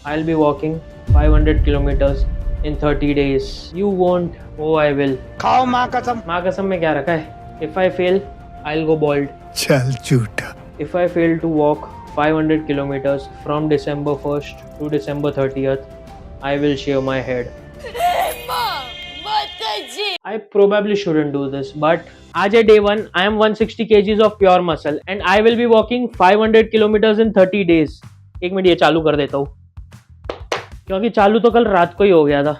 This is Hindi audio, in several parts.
I'll be walking 500 kilometers in 30 days. You won't. Oh, I will. खाओ माँ कसम। माँ कसम में क्या रखा है? If I fail, I'll go bald. चल झूठा। If I fail to walk 500 kilometers from December 1st to December 30th, I will shave my head. I probably shouldn't do this, but आज है day 1. I am 160 kgs of pure muscle and I will be walking 500 kilometers in 30 days. एक मिनट ये चालू कर देता हूँ, क्योंकि चालू तो कल रात को ही हो गया था।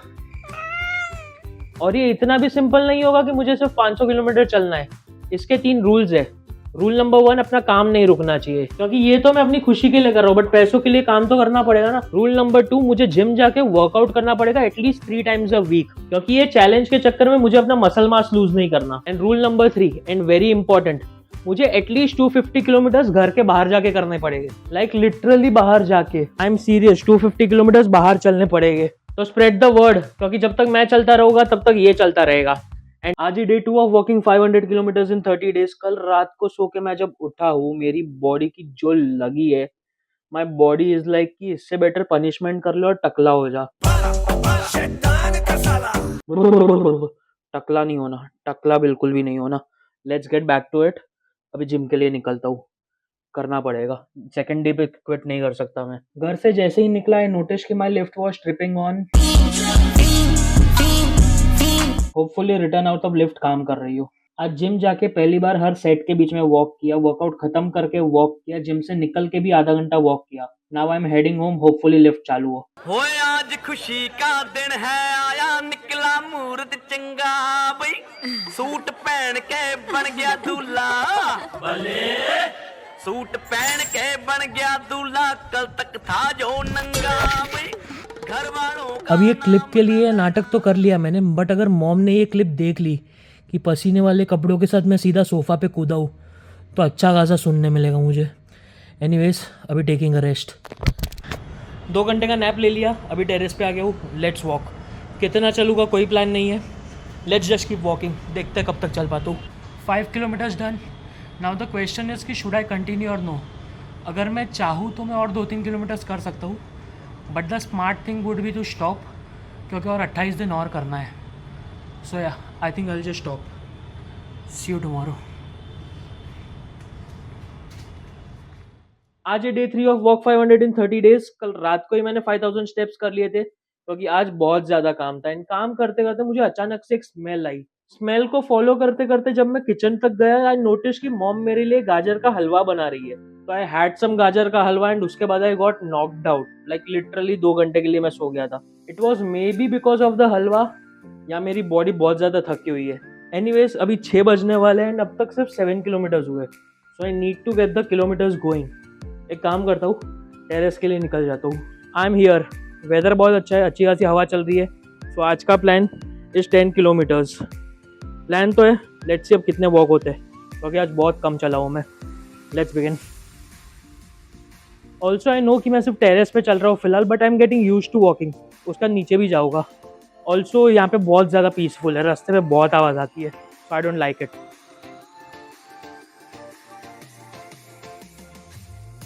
और ये इतना भी सिंपल नहीं होगा कि मुझे सिर्फ 500 किलोमीटर चलना है। इसके 3 रूल्स है। रूल नंबर 1, अपना काम नहीं रुकना चाहिए, क्योंकि ये तो मैं अपनी खुशी के लिए कर रहा हूँ, बट पैसों के लिए काम तो करना पड़ेगा ना। रूल नंबर 2, मुझे जिम जाके वर्कआउट करना पड़ेगा एटलीस्ट 3 टाइम्स अ वीक, क्योंकि ये चैलेंज के चक्कर में मुझे अपना मसल मास लूज नहीं करना। And rule number 3 and very important, मुझे एटलीस्ट 250 किलोमीटर घर के बाहर जाके करने पड़ेंगे, लाइक लिटरली बाहर जाके। आई एम सीरियस, 250 किलोमीटर बाहर चलने पड़ेंगे। तो स्प्रेड द वर्ड, क्योंकि जब तक मैं चलता रहूंगा तब तक ये चलता रहेगा। एंड आज ही day 2 of walking 500 kilometre in 30 days. कल रात को सो के मैं जब उठा हूँ, मेरी बॉडी की जो लगी है, माई बॉडी इज लाइक कि इससे बेटर पनिशमेंट कर लो और टकला हो जा। टकला नहीं होना, टकला बिल्कुल भी नहीं होना। Let's get back to it. अभी जिम के लिए निकलता हूँ, करना पड़ेगा। सेकेंड डे पे क्विट नहीं कर सकता मैं। घर से जैसे ही निकला, आई नोटिस कि my lift was tripping on. Hopefully return out of lift काम कर रही हो। आज जिम जाके पहली बार हर सेट के बीच में वॉक किया, वर्कआउट खत्म करके वॉक किया, जिम से निकल के भी आधा घंटा वॉक किया। Now I am heading home, hopefully lift चालू हो। होए आज खुशी का दिन है, आया निकला मूर्त चंगा बई, सूट पहन के बन गया दूल्हा, सूट पहन के बन गया दूल्हा, कल तक था जो नंगा बई, घर वालों। अब ये क्लिप के लिए नाटक तो कर लिया मैंने, बट अगर मॉम ने ये क्लिप देख ली कि पसीने वाले कपड़ों के साथ मैं सीधा सोफ़ा पे कूदा हूँ, तो अच्छा खासा सुनने मिलेगा मुझे। एनीवेज, अभी टेकिंग अ रेस्ट। 2 घंटे का नैप ले लिया, अभी टेरेस पे आ गया हूँ। Let's walk. कितना चलूँगा कोई प्लान नहीं है, लेट्स जस्ट कीप वॉकिंग। देखते हैं कब तक चल पाता हूँ। 5 kilometres done. Now the question is कि शुड आई कंटिन्यू और नो। अगर मैं चाहूँ तो मैं और 2-3 किलोमीटर्स कर सकता हूँ, but the smart thing would be to stop, क्योंकि और 28 दिन और करना है। So yeah I think I will just stop. See you tomorrow. आज है day 3 of walk 500 in 30 days. कल रात को ही मैंने 5000 स्टेप्स कर लिए थे, क्योंकि आज बहुत ज़्यादा काम था। इन काम करते करते मुझे अचानक से एक स्मेल आई। स्मेल को फॉलो करते करते जब मैं किचन तक गया, आई नोटिस कि मॉम मेरे लिए गाजर का हलवा बना रही है। तो आई हैड सम गाजर का हलवा एंड उसके बाद I got knocked out. Like literally 2 घंटे के लिए मैं सो गया था। It was maybe because of the halwa, या मेरी बॉडी बहुत ज़्यादा थकी हुई है। एनीवेज, अभी 6 बजने वाले हैं एंड अब तक सिर्फ 7 किलोमीटर्स हुए। So I need to get the kilometres going. एक काम करता हूँ, टेरेस के लिए निकल जाता हूँ। आई एम हियर, वेदर बहुत अच्छा है, अच्छी खासी हवा चल रही है। सो आज का प्लान इज 10 किलोमीटर्स। प्लान तो है, लेट्स सी अब कितने वॉक होते हैं, क्योंकि आज बहुत कम चला हूँ मैं। Let's begin. Also I know कि मैं सिर्फ टेरेस पे चल रहा हूँ फिलहाल, but I am getting used to walking. उसका नीचे भी जाऊँगा। ऑल्सो यहाँ पे बहुत ज़्यादा पीसफुल है, रास्ते में बहुत आवाज़ आती है, so I don't like it.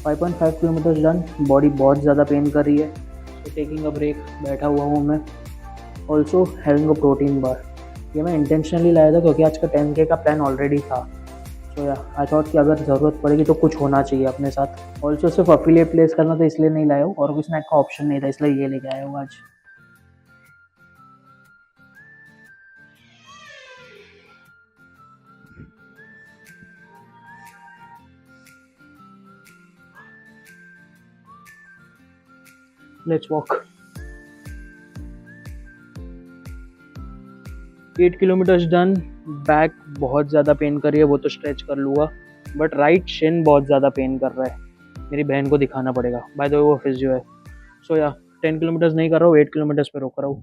5.5 kilometre done. Body बहुत ज़्यादा पेन कर रही है, तो टेकिंग अ ब्रेक, बैठा हुआ हूँ मैं। Also having a protein bar. ये मैं इंटेंशनली लाया था, क्योंकि आज का 10K का प्लान ऑलरेडी था। सो या आई थॉट कि अगर ज़रूरत पड़ेगी तो कुछ होना चाहिए अपने साथ। ऑल्सो सिर्फ अफिलिएट प्लेस करना था, इसलिए नहीं लाया हूँ, और कोई स्नैक का ऑप्शन नहीं था, इसलिए ये लेके आया हूँ आज। Let's walk. 8 kilometres done. Back बहुत ज़्यादा पेन कर रही है, वो तो स्ट्रेच कर लूँगा, बट राइट शिन बहुत ज़्यादा पेन कर रहा है। मेरी बहन को दिखाना पड़ेगा, बाय द वे वो फिजियो है। सो या 10 किलोमीटर्स नहीं कर रहा हूँ, 8 किलोमीटर्स पे रोक रहा हूँ।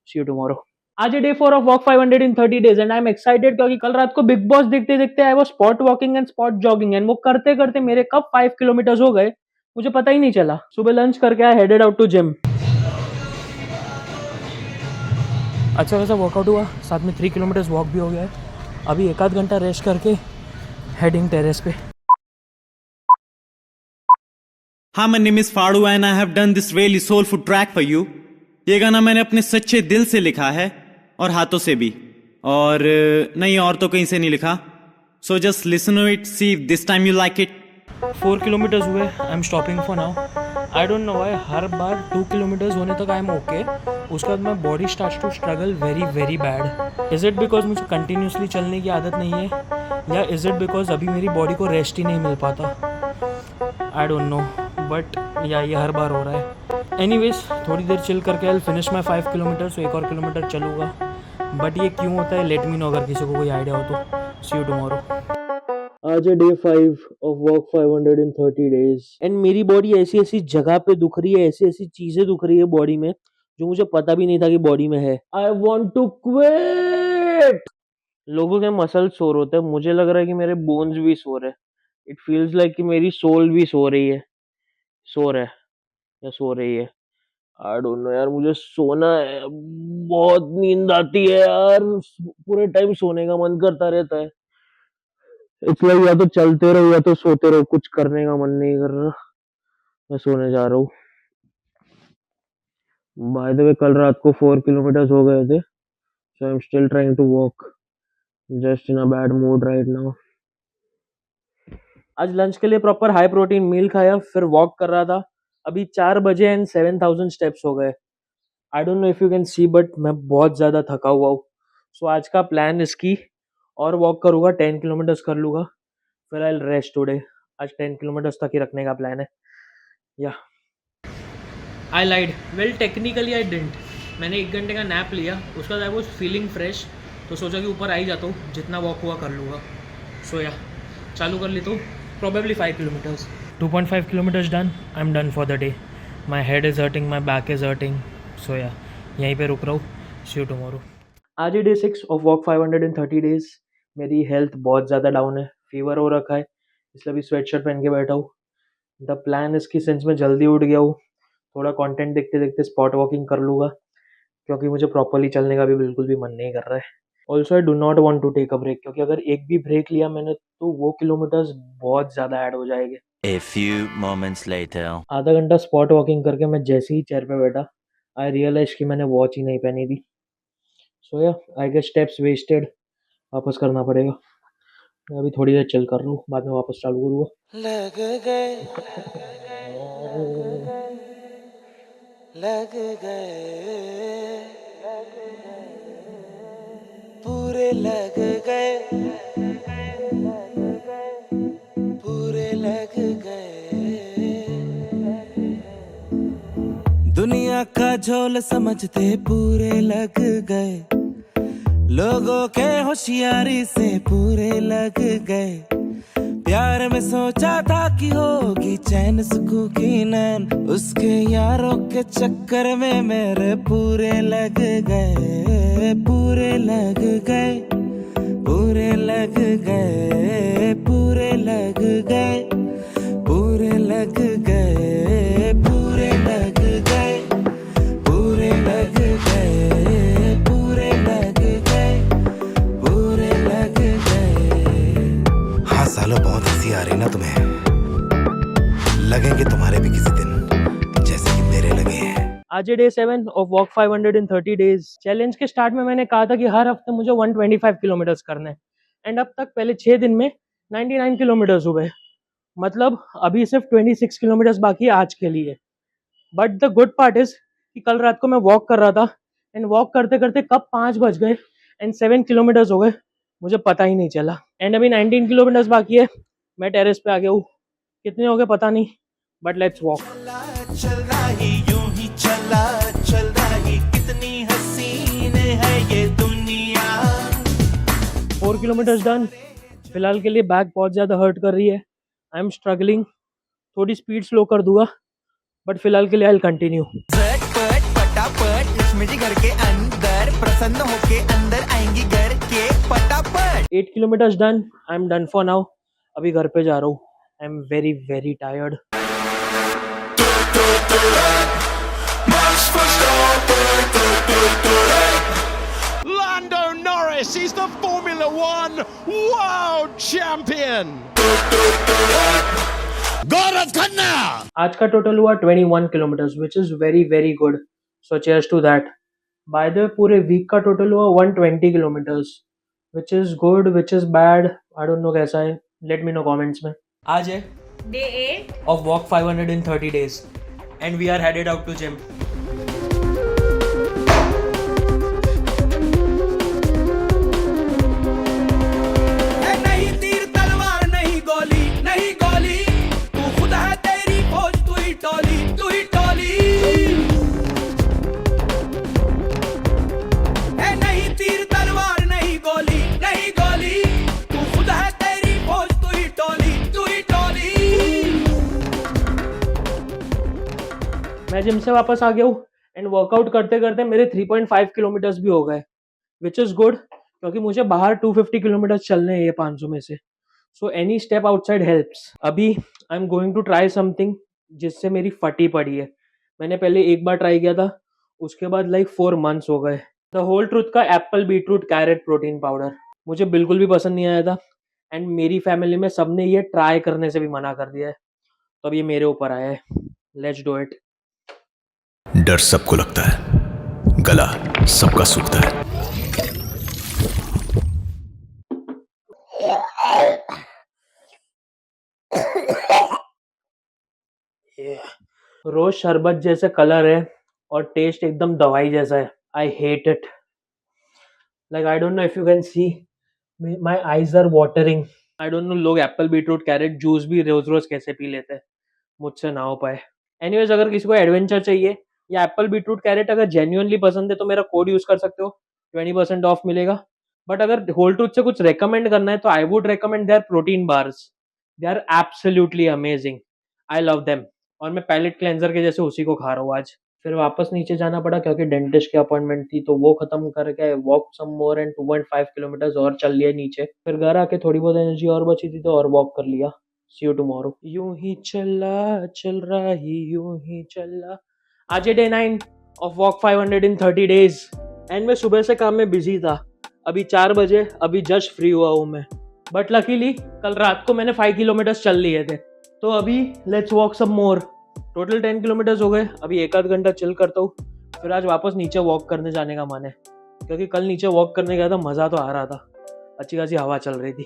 See you tomorrow. आज है day 4 of walk 500 in 30 days and I am excited, क्योंकि कल रात को बिग बॉस देखते देखते I was spot walking and spot jogging, and वो करते करते मेरे कब 5 किलोमीटर्स हो गए मुझे पता ही नहीं चला। सुबह लंच करके आई हेडेड आउट टू जिम। अच्छा खासा वर्कआउट हुआ, साथ में 3 किलोमीटर्स वॉक भी हो गया है। अभी 1-आध घंटा रेस्ट करके हेडिंग टेरेस पे। हाँ, my name is Fadu and I have done this really soulful track for you. ये गाना मैंने अपने सच्चे दिल से लिखा है और हाथों से भी, और नहीं और तो कहीं से नहीं लिखा. So just listen to it, see if this time you like it. 4 kilometres हुए, I am stopping for now. I don't know why हर बार 2 किलोमीटर्स होने तक आई एम ओके, उसके बाद my body starts to struggle very very bad. Is it because मुझे कंटिन्यूसली चलने की आदत नहीं है, या इज़ इट बिकॉज अभी मेरी बॉडी को रेस्ट ही नहीं मिल पाता? आई डोंट नो, बट या ये हर बार हो रहा है. एनीवेज, थोड़ी देर चिल करके आई फिनिश माई 5 किलोमीटर्स, 1 और किलोमीटर चलूँगा. बट ये क्यों होता है, लेट मी नो अगर किसी को कोई आइडिया हो तो. सी यू टुमारो. आज है day 5 of walk 530 days and मेरी बॉडी ऐसी ऐसी जगह पे दुख रही है, ऐसी ऐसी चीजें दुख रही है बॉडी में जो मुझे पता भी नहीं था कि बॉडी में है. I want to quit. लोगों के मसल सोर होते हैं, मुझे लग रहा है कि मेरे बोन्स भी सोर है. इट फील्स लाइक कि मेरी सोल भी सो रही है, सोर है या सो रही है. आई डोंट नो यार, मुझे सोना है, बहुत नींद आती है यार, पूरे टाइम सोने का मन करता रहता है. इसलिए या तो चलते रहो या तो सोते रहो, कुछ करने का मन नहीं कर रहा. मैं सोने जा रहा हूँ. बाय द वे, कल रात को 4 किलोमीटर्स हो गए थे, so I am still trying to walk, just in a bad mood right now. आज लंच के लिए प्रॉपर हाई प्रोटीन मील खाया, फिर वॉक कर रहा था. अभी 4 बजे एंड 7000 स्टेप्स हो गए. आई don't know if you can C, but मैं बहुत ज़्यादा थका हुआ हूँ. सो आज का प्लान इसकी और वॉक करूँगा, 10 किलोमीटर्स कर लूँगा, फिर आई रेस्ट टुडे. आज 10 किलोमीटर्स तक ही रखने का प्लान है. या आई लाइड, वेल टेक्निकली आई डिडंट. मैंने 1 घंटे का नैप लिया, उसके बाद आई वॉज फीलिंग फ्रेश, तो सोचा कि ऊपर आ ही जाता हूँ, जितना वॉक हुआ कर लूँगा. सो या चालू कर लेता हूँ. Probably 5 kilometres, 2.5 kilometres done. I am done for the day. My head is hurting, my back is hurting. So yeah यहीं पे रुक रहा हूँ. See you tomorrow. आज है डे 6 ऑफ वॉक 530 डेज. मेरी हेल्थ बहुत ज़्यादा डाउन है, फीवर हो रखा है, इसलिए अभी स्वेट शर्ट पहन के बैठा हूँ. द प्लान इसकी सेंस में जल्दी उठ गया हूँ, थोड़ा कंटेंट देखते देखते स्पॉट वॉकिंग कर लूँगा, क्योंकि मुझे प्रॉपरली चलने का भी बिल्कुल भी मन नहीं कर रहा है. Also I do not want to take a break, क्योंकि अगर एक भी ब्रेक लिया मैंने तो वो किलोमीटर्स बहुत ज़्यादा ऐड हो जाएंगे. A few moments later. आधा घंटा स्पॉट वॉकिंग करके मैं जैसे ही चेयर पे बैठा, आई रियलाइज कि मैंने वॉच ही नहीं पहनी थी. सो yeah I get steps wasted, वापस करना पड़ेगा. मैं अभी थोड़ी देर चिल कर रहा हूँ, बाद में वापस चालू करूँगा. लग गए पूरे लग गए पूरे लग गए. दुनिया का झोल समझते पूरे लग गए, लोगों के होशियारी से पूरे लग गए. प्यार में सोचा था कि होगी चैन सुकून की नैन, उसके यारों के चक्कर में मेरे पूरे लग गए. पूरे लग गए पूरे लग गए पूरे लग गए पूरे लग गए पूरे लग गए पूरे लग गए पूरे लग गए पूरे लग गए. हाँ सालों, बहुत हंसी आ रही ना तुम्हें? लगेंगे तुम्हारे भी किसी दिन जैसे कि मेरे लगे हैं. आज है day 7 of walk 530 days. Challenge के स्टार्ट में मैंने कहा था कि हर हफ्ते मुझे 125 किलोमीटर्स करने हैं, एंड अब तक पहले 6 दिन में 99 किलोमीटर्स हुए. मतलब अभी सिर्फ 26 किलोमीटर्स बाकी है आज के लिए. But the good part is कि कल रात को मैं वॉक कर रहा था, एंड वॉक करते करते कब 5 बज गए एंड 7 किलोमीटर्स हो गए, मुझे पता ही नहीं चला. एंड अभी 19 किलोमीटर्स बाकी है. मैं टेरेस पे आ गया हूँ. कितने हो गए पता नहीं, बट लेट्स वॉक. चल रही यूं ही चल रही, कितनी हसीन है ये दुनिया. 4 किलोमीटर्स डन. फिलहाल के लिए बैक बहुत ज़्यादा हर्ट कर रही है. आई एम स्ट्रगलिंग, थोड़ी स्पीड स्लो कर दूंगा, बट फिलहाल के लिए आई विल कंटिन्यू. झटपट फटाफट लक्ष्मी जी घर के अंदर, प्रसन्न होके अंदर आएंगी घर के फटाफट. 8 kilometres done. I am done for now. अभी घर पे जा रहा हूँ. I am very very tired. Lando Norris is the Formula One world champion. Gaurav Khanna! आज का टोटल हुआ 21 kilometres which is very very good, so cheers to that. By the पूरे वीक का टोटल हुआ 120 kilometres which is good which is bad, I don't know कैसा है, लेट मी नो कमेंट्स में। आज है Day 8. of walk 500 in 30 days and we are headed out to gym. नहीं तीर तलवार नहीं गोली नहीं गोली, तू खुद है तेरी फौज, तू ही टोली तू ही टोली। नहीं तीर तलवार नहीं गोली नहीं गोली, तू खुद है तेरी फौज, तू ही टोली तू ही टोली। मैं जिम से वापस आ गया हूँ एंड वर्कआउट करते करते मेरे 3.5 किलोमीटर्स भी हो गए विच इज गुड, क्योंकि मुझे बाहर 250 किलोमीटर्स चलने हैं ये 500 में से, so any step outside helps. अभी I am going to try something जिससे मेरी फटी पड़ी है। मैंने पहले एक बार ट्राई किया था, उसके बाद लाइक 4 months हो गए। द होल ट्रूथ का apple beetroot carrot protein powder मुझे बिल्कुल भी पसंद नहीं आया था एंड मेरी फैमिली में सबने ये ट्राई करने से भी मना कर दिया है, तो अब ये मेरे ऊपर आया है। Let's do it. डर सबको लगता है, गला सबका सूखता है। रोज शरबत जैसे कलर है और टेस्ट एकदम दवाई जैसा है। I hate it, like I don't know if you can see my eyes are watering. I don't know लोग एप्पल बीटरूट कैरेट जूस भी रोज रोज कैसे पी लेते हैं, मुझसे ना हो पाए। एनीवेज, अगर किसी को एडवेंचर चाहिए या एप्पल बीटरूट कैरेट अगर जेन्युइनली पसंद है तो मेरा कोड यूज कर सकते हो, 20% ऑफ मिलेगा। बट अगर होल ट्रूथ से कुछ रेकमेंड करना है तो I would recommend their protein bars, they are absolutely amazing, I love them. और मैं पैलेट क्लेंजर के जैसे उसी को खा रहा हूँ आज। फिर वापस नीचे जाना पड़ा क्योंकि डेंटिस्ट की अपॉइंटमेंट थी, तो वो खत्म करके walk some more and 2.5 kilometres और चल लिया नीचे। फिर घर आके थोड़ी बहुत एनर्जी और बची थी तो और वॉक कर लिया। सी यू टुमारो। यूं ही चला चल रहा ही यूं ही चला। आज है day 9 of walk 500 in 30 days and मैं सुबह से काम में बिजी था। अभी 4 बजे, अभी जस्ट फ्री हुआ हूँ मैं। बट लकीली कल रात को मैंने 5 किलोमीटर्स चल लिए थे, तो अभी let's walk some more. Total 10 kilometres हो गए। अभी एक आध घंटा चिल करता हूँ, फिर आज वापस नीचे वॉक करने जाने का मन है, क्योंकि कल नीचे वॉक करने गया था, मज़ा तो आ रहा था, अच्छी खासी हवा चल रही थी।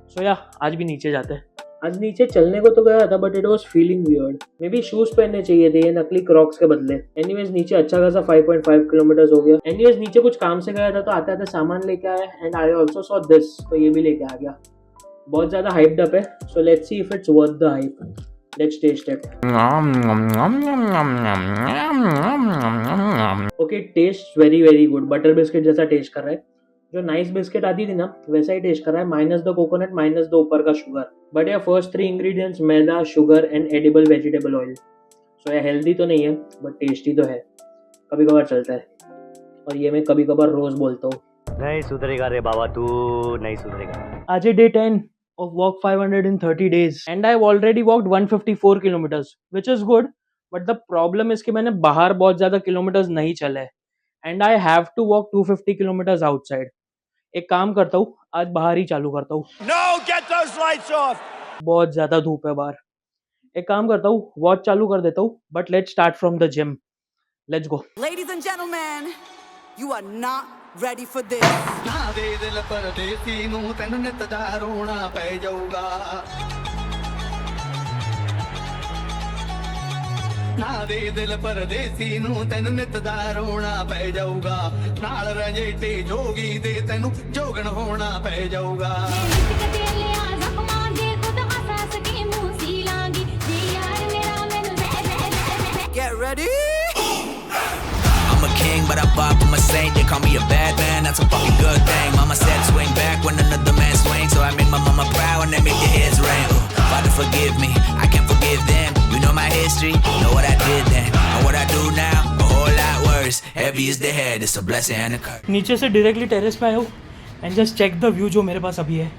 सो या आज भी नीचे जाते हैं। आज नीचे चलने को तो गया था but it was feeling weird. May be shoes पहनने चाहिए थे ये नकली क्रॉक्स के बदले। एनीवेज नीचे अच्छा खासा 5.5 किलोमीटर्स हो गया। एनीवेज नीचे कुछ काम से गया था तो आते आते सामान लेके आया and I also saw this, तो ये भी लेके आ गया। बहुत ज़्यादा हाइप्ड अप है, so let's see if it's worth the hype. Let's taste it. Okay, tastes very very good. Butter biscuit जैसा टेस्ट कर रहा है। जो नाइस बिस्किट आती थी ना वैसा ही टेस्ट कर रहा है, minus the coconut, minus the ऊपर का sugar. But yeah first 3 ingredients maida, sugar and edible vegetable oil. So ये हेल्दी तो नहीं है बट टेस्टी तो है, कभी कभार चलता है। और ये मैं कभी कभार रोज बोलता हूँ। नहीं सुधरेगा रे बाबा, तू नहीं सुधरेगा। आज है day 10 of walk 500 in 30 days and I've already walked 154 kilometers which is good, but the problem is कि मैंने बाहर बहुत ज़्यादा किलोमीटर्स नहीं चले and I have to walk 250 kilometers outside। एक काम करता हूँ, आज बाहर ही चालू करता हूँ। No, get those lights off! बहुत ज़्यादा धूप है बाहर। एक काम करता हूँ, वॉच चालू कर देता हूँ, but let's start from the gym। Let's go। Ladies and gentlemen, you are not ready for this। ना दे दिल परदेसी नूं तैनूं नित दा रोना पै जाऊगा। ना दे दिल परदेसी नूं तैनूं नित दा रोना पै जाऊगा। नाल रंजेटे जोगी दे तैनूं जोगण होना पै जाऊगा। Get ready। I'm a king, but I pop, I'm a saint. They call me a bad man, that's a fucking good thing. Mama said swing back when another man swings, so I make my mama proud and they make their heads ring. Father forgive me, I can't forgive them. You know my history, know what I did then, and what I do now, a whole lot worse. Heavy is the head, it's a blessing and a curse. नीचे से डायरेक्टली टेरेस पे आया हूँ and just check the view जो मेरे पास अभी है।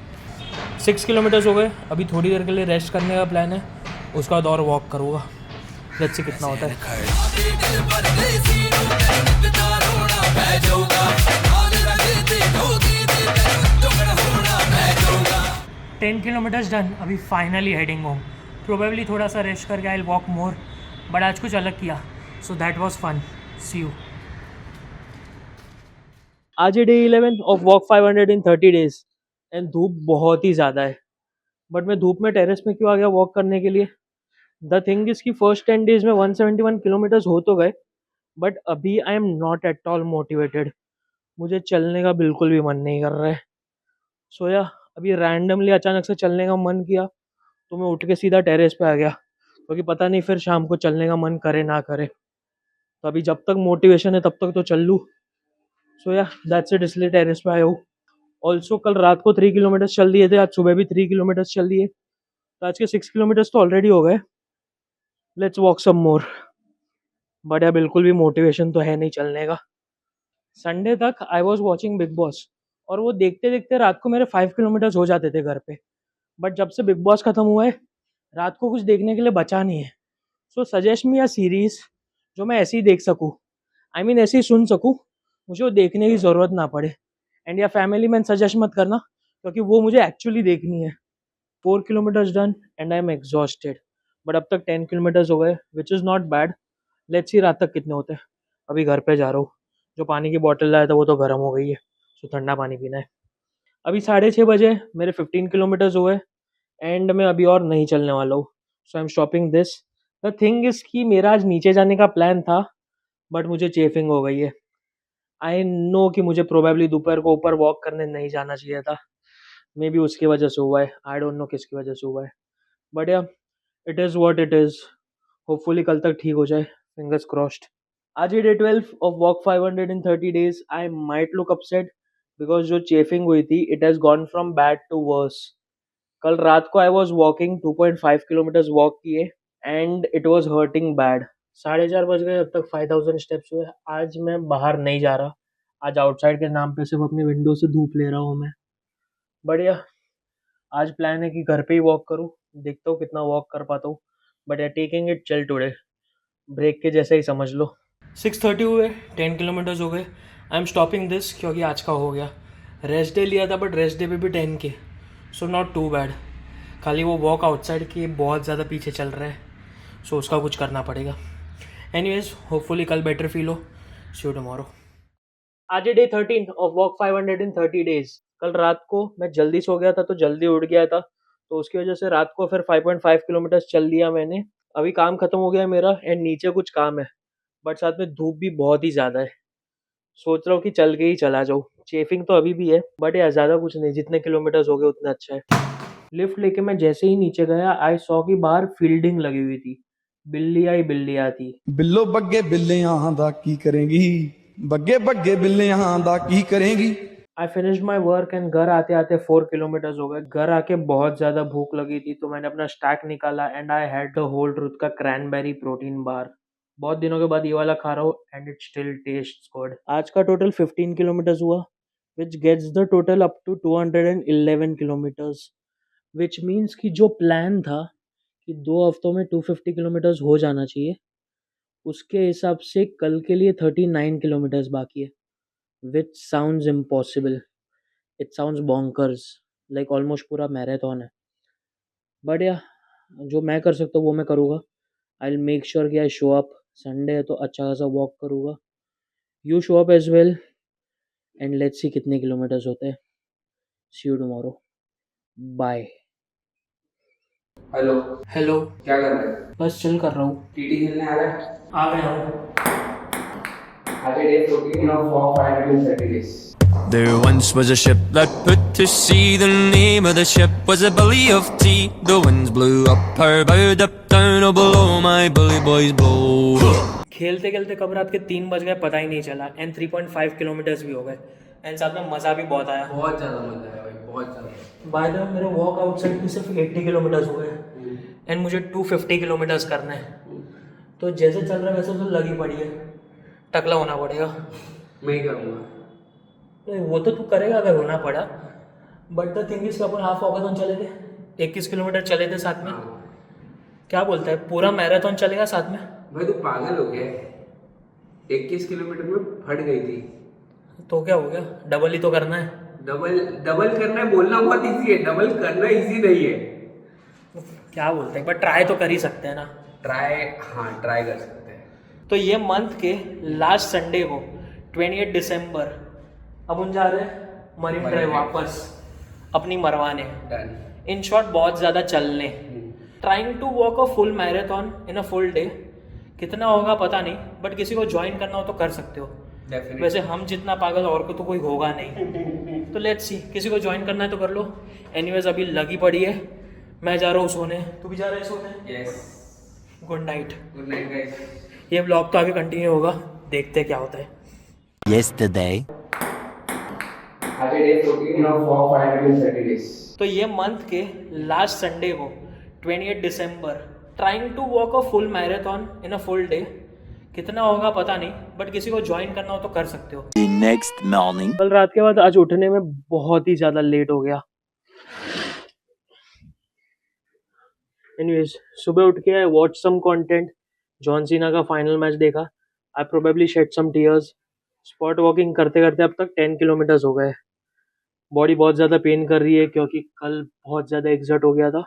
6 किलोमीटर्स हो गए। अभी थोड़ी देर के लिए रेस्ट करने का प्लान है, उसके बाद और वॉक करूँगा। लेट्स सी कितना होता है। 10 किलोमीटर्स डन। अभी फाइनली हेडिंग होम। प्रोबेबली थोड़ा सा रेस्ट करके I will walk more, but आज कुछ अलग किया, so that was fun. See you. आज है day 11 of walk 500 in 30 days and धूप बहुत ही ज़्यादा है. बट मैं धूप में टेरेस में क्यों आ गया वॉक करने के लिए? द थिंग इज़ कि फर्स्ट 10 डेज में 171 किलोमीटर्स हो तो गए, बट अभी I am not at all motivated. मुझे चलने का बिल्कुल भी मन नहीं कर रहा है. सो या अभी रैंडमली अचानक से चलने का मन किया तो मैं उठ के सीधा टेरेस पे आ गया, क्योंकि पता नहीं फिर शाम को चलने का मन करे ना करे. तो अभी जब तक मोटिवेशन है तब तक तो चल लूँ. सो या दैट्स इट, इसलिए टेरेस पे आया हूँ. ऑल्सो कल रात को 3 किलोमीटर्स चल दिए थे, आज सुबह भी 3 किलोमीटर्स चल दिए, तो आज के 6 किलोमीटर्स तो ऑलरेडी हो गए. Let's walk some more. But यार बिल्कुल भी मोटिवेशन तो है नहीं चलने का. संडे तक I was watching big boss, और वो देखते देखते रात को मेरे 5 किलोमीटर्स हो जाते थे घर पे. बट जब से बिग बॉस ख़त्म हुआ है रात को कुछ देखने के लिए बचा नहीं है. सो सजेस्ट मी अ सीरीज़ जो मैं ऐसे ही देख सकूँ, आई मीन ऐसे ही सुन सकूँ, मुझे वो देखने की ज़रूरत ना पड़े. एंड या फैमिली मैन सजेस्ट मत करना, क्योंकि वो मुझे एक्चुअली देखनी है. 4 kilometres done and I am exhausted. But अब तक 10 किलोमीटर्स हो गए, which is not bad. Let's see रात तक कितने होते हैं. अभी घर पे जा रहा हूँ. जो पानी की बॉटल लाया था वो तो गर्म हो गई है, सो ठंडा पानी पीना है. अभी 6:30 बजे, मेरे 15 किलोमीटर्स हुए एंड मैं अभी और नहीं चलने वाला हूँ. So I am stopping this. The thing is कि मेरा आज नीचे जाने का प्लान था, बट मुझे चेफिंग हो गई है. आई नो कि मुझे प्रोबेबली दोपहर को ऊपर वॉक करने नहीं जाना चाहिए था. मे बी उसकी वजह से हुआ है, आई डोंट नो किसकी वजह से हुआ है. But yeah it is what it is. Hopefully कल तक ठीक हो जाए, फिंगर्स क्रॉस्ड. आज ही day 12 of walk 500 in 30 days. I might look upset because जो चेफिंग हुई थी it has gone from bad to worse. कल रात को I was walking 2.5 kilometres walk किए and it was hurting bad. 4:30 बज गए, अब तक 5000 स्टेप्स हुए. आज मैं बाहर नहीं जा रहा. आज आउटसाइड के नाम पे सिर्फ अपनी विंडो से धूप ले रहा हूँ मैं. बढ़िया. आज प्लान है कि घर पे ही वॉक करूँ, देखता हूँ कितना वॉक कर पाता हूँ. बट यार taking it chill today, break के जैसे ही समझ लो. 6:30 हुए, 10 किलोमीटर्स हो गए. आई एम स्टॉपिंग दिस क्योंकि आज का हो गया. रेस्ट डे लिया था, बट रेस्ट डे पे भी 10 के, सो नॉट टू बैड. खाली वो वॉक आउटसाइड के बहुत ज़्यादा पीछे चल रहा है, सो उसका कुछ करना पड़ेगा. एनीवेज होपफुली कल बेटर फील हो. सी यू टुमारो. आज है day 13 of walk 500 in 30 days. कल रात को मैं जल्दी सो गया था तो जल्दी उठ गया था, तो उसकी वजह से रात को फिर 5.5 किलोमीटर्स चल लिया मैंने. अभी काम खत्म हो गया मेरा एंड नीचे कुछ काम है, बट साथ में धूप भी बहुत ही ज़्यादा है. सोच रहा हूँ कि चल के ही चला जाऊँ. चेफिंग तो अभी भी है, बट यार ज़्यादा कुछ नहीं, जितने किलोमीटर्स हो गए उतना अच्छा है. लिफ्ट लेके मैं जैसे ही नीचे गया आई सॉ कि बाहर फील्डिंग लगी हुई थी. बिल्लियाँ ही बिल्लियाँ थी. बिल्लो बग्गे बिल्लियां दा की करेंगी, बग्गे बग्गे बिल्लियां दा की करेंगी. I finished my work and घर आते आते 4 किलोमीटर्स हो गए. घर आके बहुत ज़्यादा भूख लगी थी, तो मैंने अपना स्टैक निकाला and I had the whole truth का क्रैनबेरी प्रोटीन बार. बहुत दिनों के बाद ये वाला खा रहा हूँ and it still tastes good. आज का टोटल 15 किलोमीटर्स हुआ, which gets the total up to 211 kilometres. Which means कि जो प्लान था कि 2 हफ्तों में 250 किलोमीटर्स हो जाना चाहिए, उसके हिसाब से कल के लिए 39 किलोमीटर्स बाकी है. Which sounds impossible. It sounds bonkers, like almost पूरा मैराथन है. बट या जो मैं कर सकता हूँ वो मैं करूँगा. आई विल मेक श्योर कि आई शो अप. संडे है तो अच्छा खासा वॉक करूँगा. You show up as well and let's see कितने किलोमीटर्स होते हैं. See you tomorrow. Bye. Hello. Hello. क्या कर रहे हैं? बस चिल कर रहा हूँ. टीटी खेलने आ रहे हैं? आ गया हूँ. आज day 14 of walk 530 days. There once was a ship that put to sea. The name of the ship was a Billy of Tea. The winds blew up her bow, up down, oh below my bully boys blow. खेलते खेलते कब रात के 3 बज गए पता ही नहीं चला एंड 3.5 किलोमीटर्स भी हो गए एंड साथ में मज़ा भी बहुत आया. बहुत ज़्यादा मजा आया भाई, बहुत ज़्यादा. बाय द वे मेरे वॉक आउटसाइड में सिर्फ 80 किलोमीटर्स हुए एंड मुझे 250 किलोमीटर्स करने हैं. तो जैसे चल रहा है वैसे तो लगी पड़ी है. टकला होना पड़ेगा. मैं ही करूँगा. नहीं वो तो तू करेगा अगर होना पड़ा. But the thing is upon half walkathon चले थे, 21 किलोमीटर चले थे साथ में. क्या बोलता है, पूरा मैराथन चलेगा साथ में? भाई तू पागल हो गया. 21 किलोमीटर में फट गई थी. तो क्या हो गया, डबल ही तो करना है. डबल करना है, बोलना बहुत इजी है, डबल करना इजी नहीं है. क्या बोलते हैं, बट ट्राई तो कर ही सकते हैं ना। ट्राई, हाँ ट्राई कर सकते हैं। तो ये मंथ के लास्ट संडे को 28 दिसंबर अब हम जा रहे हैं मरीन ड्राइव वापस अपनी मरवाने। डन। इन शॉर्ट बहुत ज़्यादा चलने, trying to walk a full marathon in a full day. कितना होगा पता नहीं, बट किसी को ज्वाइन करना हो तो कर सकते हो। डेफिनेटली। वैसे हम जितना पागल और को तो कोई होगा नहीं, तो लेट्स सी, किसी को ज्वाइन करना है तो कर लो। एनीवेज अभी लगी पड़ी है, मैं जा रहा हूँ सोने, तू भी जा रहा है सोने। Yes. Good night. Good night guys. ये ब्लॉग तो आगे कंटिन्यू होगा, देखते हैं क्या होता है। Yesterday. आज डे 14 ऑफ 530 डेज। तो ये मंथ के लास्ट संडे को 28 दिसंबर trying to walk a full marathon in a full day. कितना होगा पता नहीं, बट किसी को ज्वाइन करना हो तो कर सकते हो। The next morning. कल रात के बाद आज उठने में बहुत ही ज़्यादा लेट हो गया। एनीवेज सुबह उठ के I watch some content, John Cena का फाइनल मैच देखा। I probably shed some tears. Spot walking करते करते अब तक 10 किलोमीटर्स हो गए। बॉडी बहुत ज़्यादा पेन कर रही है क्योंकि कल बहुत ज़्यादा एग्जर्ट हो गया था,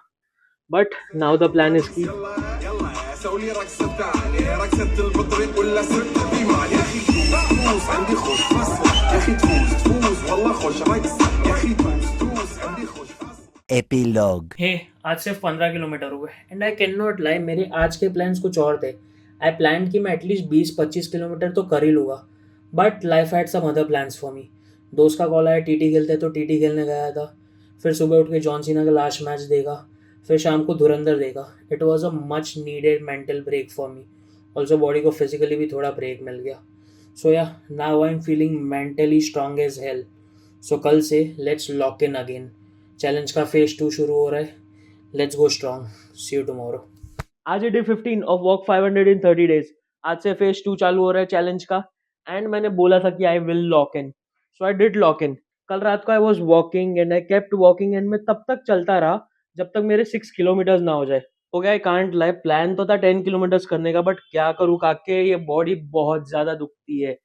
but now the plan is की Epilogue. हे आज सिर्फ 15 किलोमीटर हुए and I can not lie, मेरे आज के प्लान्स कुछ और थे। आई प्लान कि मैं एटलीस्ट 20-25 किलोमीटर तो कर ही लूँगा, but life had some other plans for me. दोस्त का कॉल आया टीटी खेलते, तो टीटी खेलने गया था। फिर सुबह उठ के जॉन सीना का लास्ट मैच देखा, फिर शाम को धुरंधर देखा। It was a much needed mental break for me. Also body को फिजिकली भी थोड़ा ब्रेक मिल गया। So yeah now I am feeling mentally strong as hell. So कल से let's lock in again. Challenge का फेज 2 शुरू हो रहा है। Let's go strong. See you tomorrow. आज है day 15 of walk 500 in 30 days. आज से फेज 2 चालू हो रहा है चैलेंज का, एंड मैंने बोला था कि I will lock in, so I did lock in. कल रात को I was walking and I kept walking, and मैं तब तक चलता रहा जब तक मेरे 6 किलोमीटर्स ना हो जाए। Okay I can't lie, plan तो था 10 किलोमीटर्स करने का, बट क्या करूँ काके, ये बॉडी बहुत ज़्यादा दुखती है।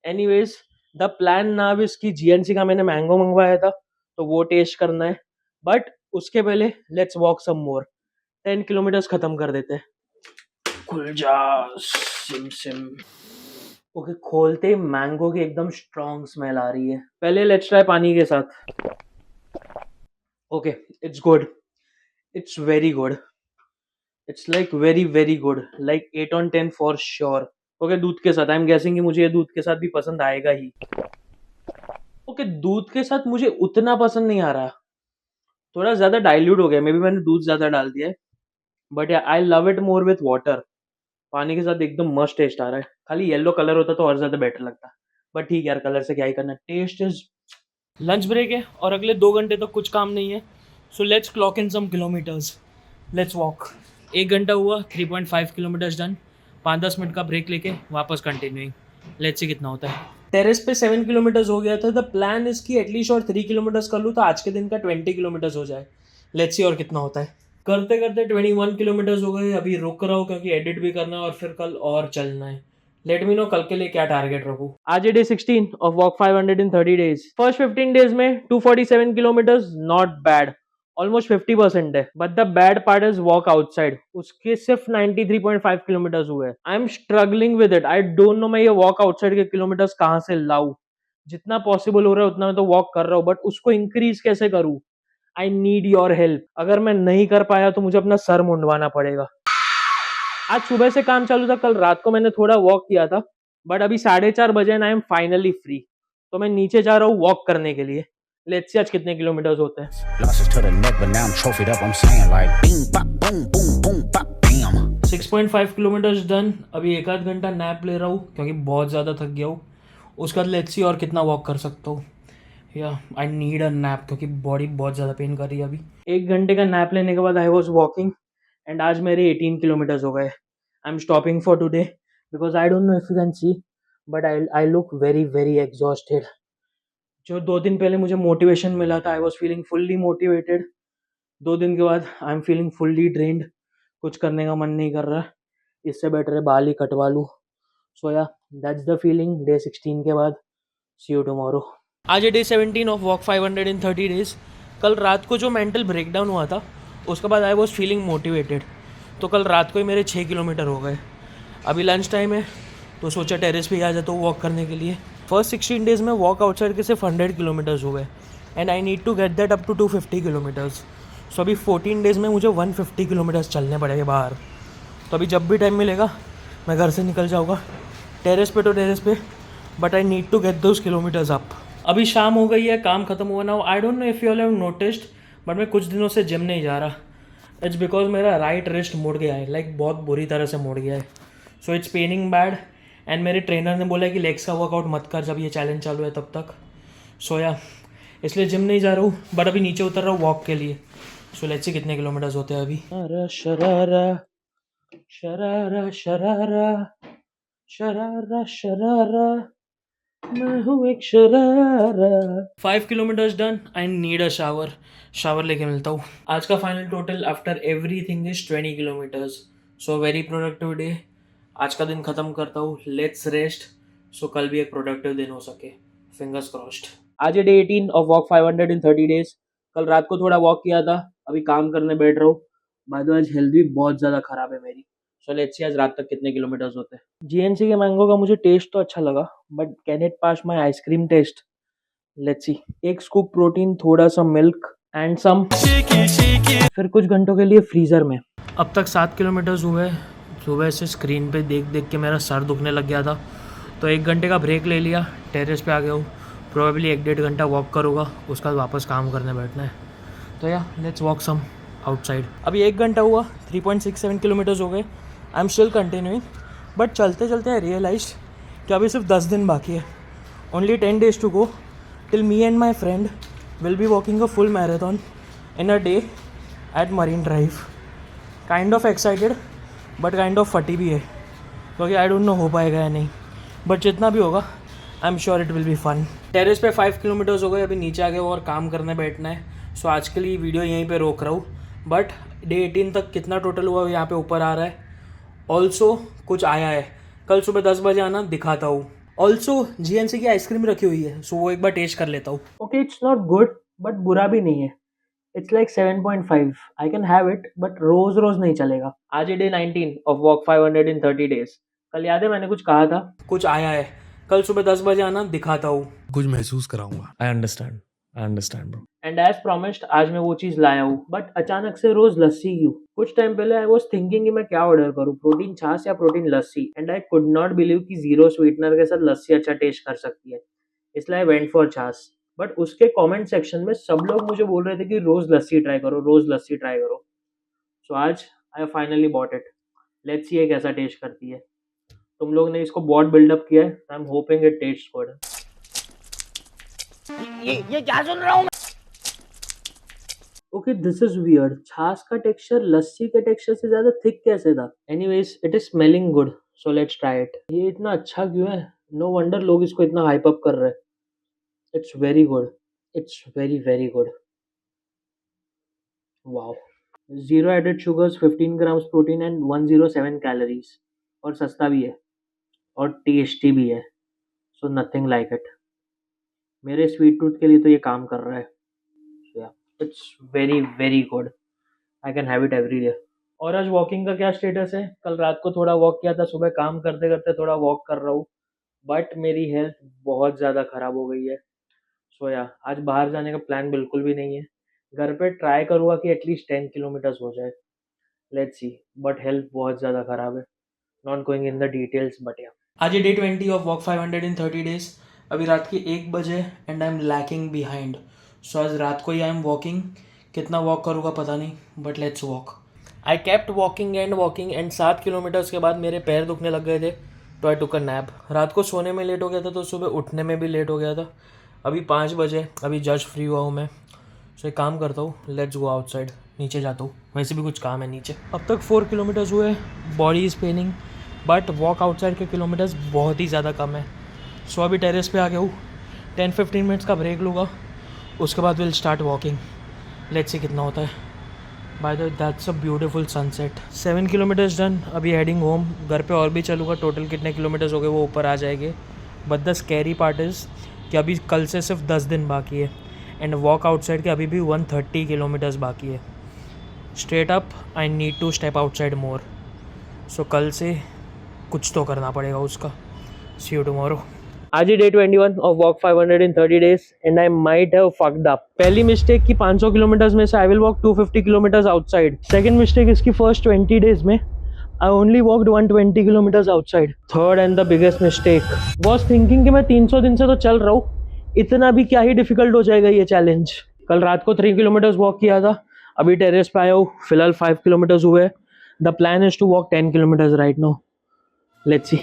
Anyways the plan now is की जीएनसी का मैंने मैंगो मंगवाया था, तो वो टेस्ट करना है, बट उसके पहले let's walk some more. 10 kilometres खत्म कर देते हैं। खुल जा सिम सिम। ओके खोलते ही मैंगो की एकदम स्ट्रॉन्ग स्मेल आ रही है। पहले लेट्स ट्राई पानी के साथ। Okay it's good, it's very good, it's like very very good, like 8 on 10 for sure. Okay दूध के साथ, आई एम गेसिंग कि मुझे ये दूध के साथ भी पसंद आएगा ही। ओके दूध के साथ मुझे उतना पसंद नहीं आ रहा, थोड़ा ज़्यादा डाइल्यूट हो गया, मे बी मैंने दूध ज़्यादा डाल दिया है, but I love it more with water. पानी के साथ एकदम मस्त टेस्ट आ रहा है। खाली येलो कलर होता तो और ज़्यादा बेटर लगता, बट ठीक है यार, कलर से क्या ही करना। Test is. लंच ब्रेक है और अगले 2 घंटे तक कुछ काम नहीं है, so let's clock in some kilometres. Let's walk. 1 घंटा हुआ, 3.5 किलोमीटर्स डन। 5-10 मिनट का ब्रेक लेके वापस कंटिन्यूइंग। लेट्स सी कितना होता है। टेरेस पे 7 किलोमीटर्स हो गया था। द प्लान इज की एटलीस्ट और 3 किलोमीटर्स कर लूँ तो आज के दिन का 20 किलोमीटर्स हो जाए। लेट्स सी और कितना होता है। करते करते 21 किलोमीटर्स हो गए। अभी रुक रहा हूँ क्योंकि एडिट भी करना है और फिर कल और चलना है। लेट मी नो कल के लिए क्या टारगेट रखूँ। आज है day 16 of walk 500 in 30 days. First 15 days में 247 किलोमीटर्स, नॉट बैड, ऑलमोस्ट 50% है, but the bad part is walk outside. उसके सिर्फ 93.5 किलोमीटर्स हुए। I am struggling with it. I don't no मैं ये वॉक आउटसाइड के किलोमीटर्स कहाँ से लाऊं। जितना पॉसिबल हो रहा है उतना मैं तो वॉक कर रहा हूँ, बट उसको इंक्रीज कैसे करूँ। I need your help. अगर मैं नहीं कर पाया तो मुझे अपना सर मुंडवाना पड़ेगा। आज सुबह से काम चालू था, कल रात को मैंने थोड़ा वॉक किया था, बट अभी 4:30 बजे and I M finally free. तो मैं नीचे जा रहा हूँ वॉक करने के लिए। लेट्स सी आज कितने किलोमीटर्स होते हैं। 6.5 किलोमीटर्स डन। अभी 1 आध घंटा नैप ले रहा हूँ क्योंकि बहुत ज़्यादा थक गया हूँ। उसके बाद लेट्स सी और कितना वॉक कर सकता हूँ। या आई नीड अ नैप क्योंकि बॉडी बहुत ज़्यादा पेन कर रही है अभी। 1 घंटे का नैप लेने के बाद आई वॉज वॉकिंग एंड आज मेरे 18 किलोमीटर्स हो गए। आई am stopping for today because I don't know if you can C, but I look very very exhausted. जो 2 दिन पहले मुझे मोटिवेशन मिला था, I was feeling fully motivated. 2 दिन के बाद I am feeling fully drained. कुछ करने का मन नहीं कर रहा। इससे बेटर है बाल ही कटवा लूँ। सो या दैट्स द फीलिंग डे 16 के बाद। सी यू टुमारो। आज है day 17 of walk 500 in 30 days. कल रात को जो मेंटल ब्रेकडाउन हुआ था उसके बाद आई वॉज फीलिंग मोटिवेटेड। तो कल रात को ही मेरे 6 किलोमीटर हो गए। अभी लंच टाइम है तो सोचा टेरेस पे ही आ जाता हूँ वॉक करने के लिए। फर्स्ट 16 डेज़ में वॉक आउटसाइड के सिर्फ 100 किलोमीटर्स हुए and I need to get that up to 250 kilometres. So अभी 14 डेज़ में मुझे 150 किलोमीटर्स चलने पड़ेंगे बाहर। तो अभी जब भी टाइम मिलेगा मैं घर से निकल जाऊँगा टेरेस पे, तो टेरेस पे, but I need to get those kilometres up. अभी शाम हो गई है, काम खत्म हुआ ना। I don't know if you all have noticed but मैं कुछ दिनों से जिम नहीं जा रहा। इट्स बिकॉज मेरा राइट रिस्ट मुड़ गया है, लाइक बहुत बुरी तरह से मुड़ गया है। So it's paining bad and मेरे ट्रेनर ने बोला कि लेग्स का वर्कआउट मत कर जब ये चैलेंज चालू है तब तक। सो या इसलिए जिम नहीं जा रहा हूँ, बट अभी नीचे उतर रहा हूँ वॉक के लिए। सो लेट्स सी कितने किलोमीटर्स होते हैं अभी। शरारा शरारा शरारा शरारा शरारा मैं हूँ एक sharara. 5 kilometres done. I need a shower लेके मिलता हूँ। आज का final total after everything is 20 kilometres. So very productive day. आज का दिन ख़त्म करता हूँ, लेट्स रेस्ट। सो कल भी एक प्रोडक्टिव दिन हो सके, फिंगर्स क्रॉस्ड। आज है day 18 of walk 500 in 30 days. कल रात को थोड़ा वॉक किया था, अभी काम करने बैठ रहा हूँ। बाद में आज हेल्थ भी बहुत ज़्यादा ख़राब है मेरी। सो लेट्स सी आज रात तक कितने किलोमीटर्स होते हैं। जीएनसी के मैंगो का मुझे टेस्ट तो अच्छा लगा, but can it pass my ice cream test? Let's see. 1 scoop protein, थोड़ा सा मिल्क एंड सम, फिर कुछ घंटों के लिए फ्रीज़र में। अब तक 7 किलोमीटर्स हुए। सुबह से स्क्रीन पे देख देख के मेरा सर दुखने लग गया था, तो 1 घंटे का ब्रेक ले लिया, टेरेस पे आ गया हूँ। प्रोबेबली 1-1.5 घंटा वॉक करूँगा, उसके बाद वापस काम करने बैठना है। तो या लेट्स वॉक सम आउटसाइड। अभी 1 घंटा हुआ, 3.67 किलोमीटर्स हो गए। आई एम स्टिल कंटिन्यूइंग, बट चलते चलते आई रियलाइज कि अभी सिर्फ 10 दिन बाकी है। Only 10 days to go till me and my friend will be walking a full marathon in a day at Marine Drive. Kind of excited but kind of फटी भी है, क्योंकि आई डोंट नो हो पाएगा या नहीं, बट जितना भी होगा I am sure it will be fun. Terrace पे 5 किलोमीटर्स हो गए, अभी नीचे आ गए और काम करने बैठना है। सो आज के लिए वीडियो यहीं पे रोक रहा हूँ, बट डे 18 तक कितना टोटल हुआ यहाँ पे ऊपर आ रहा है। ऑल्सो कुछ आया है, कल सुबह 10 बजे आना, दिखाता हूँ। ऑल्सो जीएनसी की आइसक्रीम रखी हुई है, सो वो एक बार टेस्ट कर लेता हूँ। Okay, it's not good but बुरा भी नहीं है। It's like 7.5, I can have it, but रोज रोज नहीं चलेगा। आज है day 19 of walk 500 in 30 days. कल याद है मैंने कुछ कहा था, कुछ आया है, कल सुबह 10 बजे आना, दिखाता हूँ, कुछ महसूस कराऊंगा। I understand bro. And as promised आज मैं वो चीज़ लाया हूँ। बट अचानक से रोज लस्सी क्यों? कुछ टाइम पहले आई वॉज थिंकिंग कि मैं क्या ऑर्डर करूँ, प्रोटीन छाछ या protein lassi, and I could not believe कि 0 स्वीटनर के साथ लस्सी अच्छा टेस्ट कर सकती है, इसलिए आई वेंट फॉर छाछ। बट उसके कमेंट सेक्शन में सब लोग मुझे बोल रहे थे कि रोज लस्सी ट्राई करो, रोज लस्सी ट्राई करो। सो आज I finally bought it. Let's see ये कैसा टेस्ट करती है। तुम लोग ने इसको बहुत बिल्डअप किया है, I am hoping it taste good. ये क्या सुन रहा हूँ मैं? Okay, this is weird. छाछ का टेक्सचर लस्सी के टेक्सचर से ज्यादा थिक कैसे था? Anyways it is smelling good, so let's try it. ये इतना अच्छा क्यों है? नो वंडर लोग इसको इतना हाइप अप कर रहे हैं। It's very good, it's very very good. Wow, 0 added sugars, 15 grams protein and 107 calories, और सस्ता भी है और टेस्टी भी है। So nothing like it. मेरे स्वीट टूथ के लिए तो ये काम कर रहा है। It's very very good, I can have it every day. और आज वॉकिंग का क्या स्टेटस है? कल रात को थोड़ा वॉक किया था, सुबह काम करते करते थोड़ा वॉक कर रहा हूँ, बट मेरी हेल्थ बहुत ज़्यादा ख़राब हो गई है। सो या आज बाहर जाने का प्लान बिल्कुल भी नहीं है। घर पे ट्राई करूँगा कि एटलीस्ट 10 किलोमीटर्स हो जाए, लेट्स सी, बट हेल्थ बहुत ज़्यादा ख़राब है। Not going in the details, but yeah आज ये day 20 of walk 500 in 30 days. अभी रात के 1 बजे and I am lacking behind. So आज रात को ही आई एम वॉकिंग। कितना वॉक करूँगा पता नहीं, but let's walk. I kept walking and 7 kilometres के बाद मेरे पैर दुखने लग गए थे, तो आई टुक अ नैप। रात को सोने में लेट हो गया था, तो सुबह उठने में भी लेट हो गया था। अभी 5 बजे, अभी जस्ट फ्री हुआ हूँ मैं। सो एक काम करता हूँ, लेट्स गो आउटसाइड। नीचे जाता हूँ, वैसे भी कुछ काम है नीचे। अब तक 4 किलोमीटर्स हुए, body is paining, but walk outside के किलोमीटर्स बहुत ही ज़्यादा कम है। सो अभी टेरेस पे आ गया हूँ, 10-15 मिनट्स का ब्रेक लूँगा, उसके बाद will start walking. Let's see कितना होता है। By the way that's a beautiful sunset. 7 kilometres done, अभी हेडिंग होम। घर पे और भी चलूँगा, टोटल कितने किलोमीटर्स हो गए वो ऊपर आ जाएंगे। But the scary part is कि अभी कल से सिर्फ 10 दिन बाकी है, एंड वॉक आउटसाइड के अभी भी 130 किलोमीटर्स बाकी है। Straight up I need to step outside more. So कल से कुछ तो करना पड़ेगा उसका. See you tomorrow. आज ही day 21 of walk 500 in 30 days and I might have fucked up. पहली मिस्टेक की 500 किलोमीटर्स में से I will walk 250 kilometres outside. Second mistake इसकी फर्स्ट 20 days में I only walked 120 kilometers outside. Third and the biggest mistake was thinking कि मैं 300 दिन से तो चल रहा हूँ, इतना भी क्या ही डिफिकल्ट हो जाएगा ये चैलेंज. कल रात को 3 किलोमीटर्स वॉक किया था, अभी टेरेस पे आया हूँ, फिलहाल 5 किलोमीटर्स हुए. The plan is to walk 10 kilometres right now. Let's see.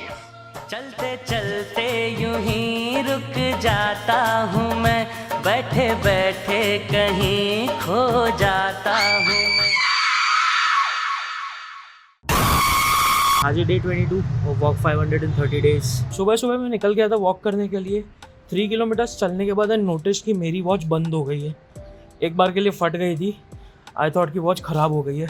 चलते चलते यूं ही रुक जाता हूँ मैं, बैठे बैठे कहीं खो जाता हूँ मैं. आज ही डे 22 और वॉक 500 in 30 days. सुबह सुबह मैं निकल गया था वॉक करने के लिए. 3 किलोमीटर्स चलने के बाद आई नोटिस कि मेरी वॉच बंद हो गई है. एक बार के लिए फट गई थी. आई थॉट कि वॉच ख़राब हो गई है,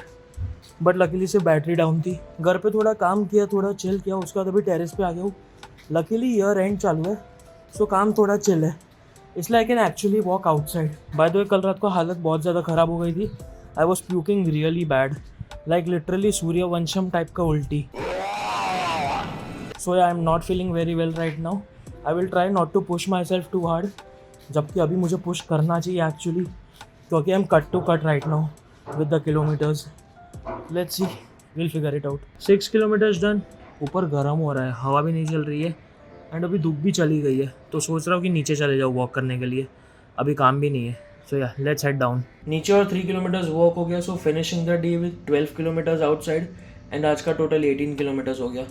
बट लकीली से बैटरी डाउन थी. घर पे थोड़ा काम किया, थोड़ा चिल किया, उसके बाद अभी टेरेस पे आ गया हूँ. लकीली ईयर एंड चालू है, सो काम थोड़ा चिल है, इसलिए I can actually walk outside. By the way कल रात को हालत बहुत ज़्यादा ख़राब हो गई थी. I was puking really bad, like literally Sooryavansham type का उल्टी. So I am not feeling very well right now. I will try not to push myself too hard, जबकि अभी मुझे पुश करना चाहिए एक्चुअली, क्योंकि I am cut to cut right now with the kilometres. Let's see, will figure it out. 6 kilometres done. ऊपर गर्म हो रहा है, हवा भी नहीं चल रही है, एंड अभी धूप भी चली गई है, तो सोच रहा हूँ कि नीचे चले जाऊँ वॉक करने के लिए. अभी काम भी नहीं है, सो या लेट्स हेड डाउन. नीचे और 3 किलोमीटर्स वॉक हो गया. So finishing the day with 12 kilometres outside, and आज का टोटल 18 किलोमीटर्स हो गया.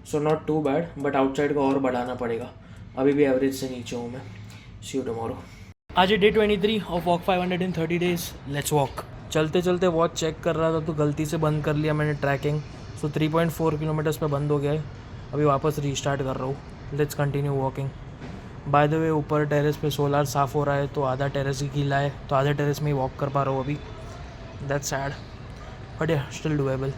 So not too bad, but outside का और बढ़ाना पड़ेगा. अभी भी एवरेज से नीचे हूँ मैं. सी यू टुमारो. आज है day 23 of walk 500 in 30 days. Let's walk. चलते चलते वॉच चेक कर रहा था तो गलती से बंद कर लिया मैंने ट्रैकिंग. सो 3.4 किलोमीटर्स पे बंद हो गया है. अभी वापस रीस्टार्ट कर रहा हूँ. Let's continue walking. By the way ऊपर टेरेस पे सोलार साफ़ हो रहा है, तो आधा टेरेस ही गीला है, तो आधे टेरेस में ही वॉक कर पा रहा हूँ अभी. दैट्स सैड, बट या still doable.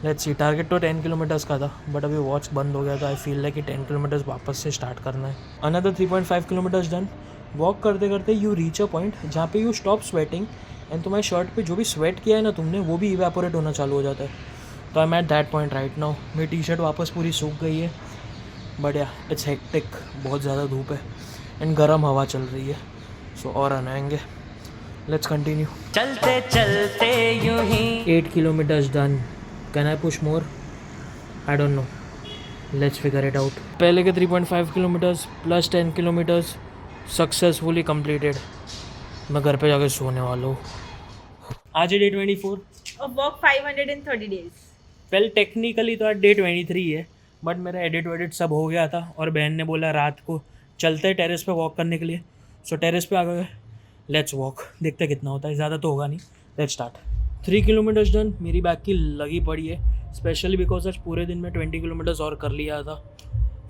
Let's see. Target तो 10 किलोमीटर्स का था, बट अभी वॉच बंद हो गया, तो आई फील लाइक कि 10 किलोमीटर्स वापस से स्टार्ट करना है. Another 3.5 kilometres done. वॉक करते करते यू रीच अ पॉइंट जहाँ पे यू स्टॉप स्वेटिंग, एंड तुम्हारी शर्ट पे जो भी स्वेट किया है ना तुमने, वो भी इवेपोरेट होना चालू हो जाता है. तो I am at that point right now. मेरी टी शर्ट वापस पूरी सूख गई है, बट या इट्स हेक्टिक. बहुत ज़्यादा धूप है एंड गर्म हवा चल रही है, सो और आएंगे. Let's continue. चलते चलते यूं ही. 8 kilometres done. Can I push more? I don't no. Let's figure it out. पहले के 3.5 kilometres plus 10 kilometres successfully completed. मैं घर पे जाके सोने वाला हूँ. आज है day 24 of walk 500 in 30 days. Well technically तो आज डे 23 है, बट मेरा एडिट सब हो गया था, और बहन ने बोला रात को चलते हैं टेरेस पे वॉक करने के लिए. सो टेरेस पे आ गए. Let's walk. देखते कितना होता है, ज़्यादा तो होगा नहीं. Let's start. 3 kilometres done. मेरी बैक की लगी पड़ी है, स्पेशली बिकॉज आज पूरे दिन में 20 किलोमीटर्स और कर लिया था.